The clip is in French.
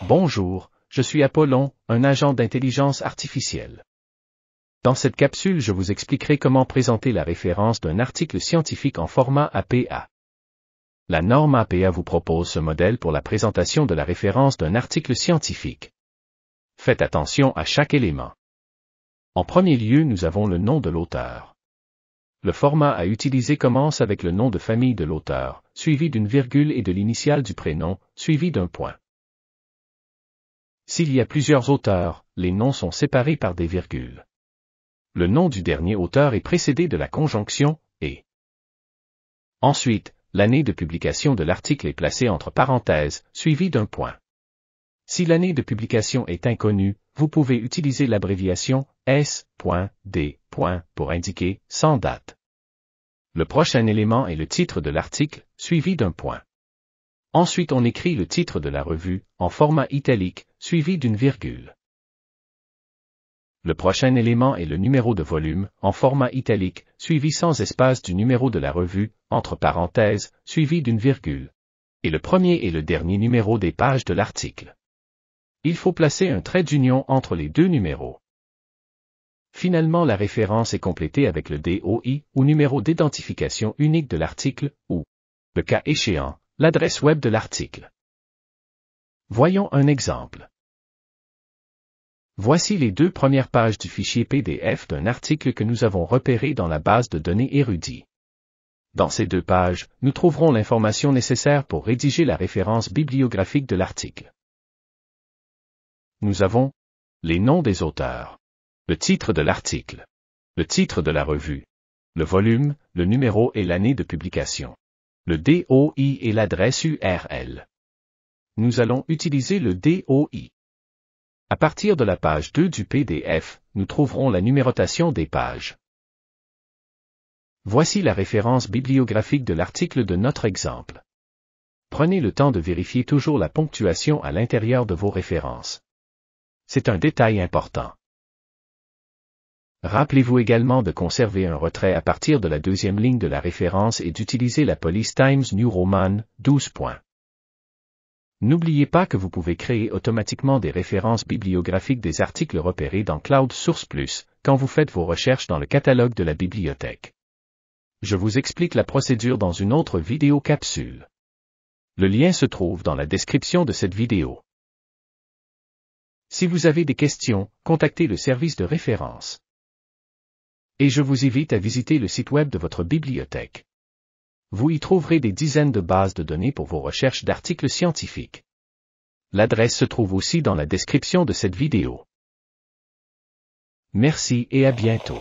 Bonjour, je suis Apollon, un agent d'intelligence artificielle. Dans cette capsule, je vous expliquerai comment présenter la référence d'un article scientifique en format APA. La norme APA vous propose ce modèle pour la présentation de la référence d'un article scientifique. Faites attention à chaque élément. En premier lieu, nous avons le nom de l'auteur. Le format à utiliser commence avec le nom de famille de l'auteur, suivi d'une virgule et de l'initiale du prénom, suivi d'un point. S'il y a plusieurs auteurs, les noms sont séparés par des virgules. Le nom du dernier auteur est précédé de la conjonction « et ». Ensuite, l'année de publication de l'article est placée entre parenthèses, suivie d'un point. Si l'année de publication est inconnue, vous pouvez utiliser l'abréviation S.D. pour indiquer « sans date ». Le prochain élément est le titre de l'article, suivi d'un point. Ensuite on écrit le titre de la revue, en format italique, suivi d'une virgule. Le prochain élément est le numéro de volume, en format italique, suivi sans espace du numéro de la revue, entre parenthèses, suivi d'une virgule. Et le premier et le dernier numéro des pages de l'article. Il faut placer un trait d'union entre les deux numéros. Finalement, la référence est complétée avec le DOI, ou numéro d'identification unique de l'article, ou, le cas échéant, l'adresse web de l'article. Voyons un exemple. Voici les deux premières pages du fichier PDF d'un article que nous avons repéré dans la base de données érudit. Dans ces deux pages, nous trouverons l'information nécessaire pour rédiger la référence bibliographique de l'article. Nous avons les noms des auteurs, le titre de l'article, le titre de la revue, le volume, le numéro et l'année de publication, le DOI et l'adresse URL. Nous allons utiliser le DOI. À partir de la page 2 du PDF, nous trouverons la numérotation des pages. Voici la référence bibliographique de l'article de notre exemple. Prenez le temps de vérifier toujours la ponctuation à l'intérieur de vos références. C'est un détail important. Rappelez-vous également de conserver un retrait à partir de la deuxième ligne de la référence et d'utiliser la police Times New Roman, 12 points. N'oubliez pas que vous pouvez créer automatiquement des références bibliographiques des articles repérés dans Cloud Source Plus, quand vous faites vos recherches dans le catalogue de la bibliothèque. Je vous explique la procédure dans une autre vidéo capsule. Le lien se trouve dans la description de cette vidéo. Si vous avez des questions, contactez le service de référence. Et je vous invite à visiter le site web de votre bibliothèque. Vous y trouverez des dizaines de bases de données pour vos recherches d'articles scientifiques. L'adresse se trouve aussi dans la description de cette vidéo. Merci et à bientôt.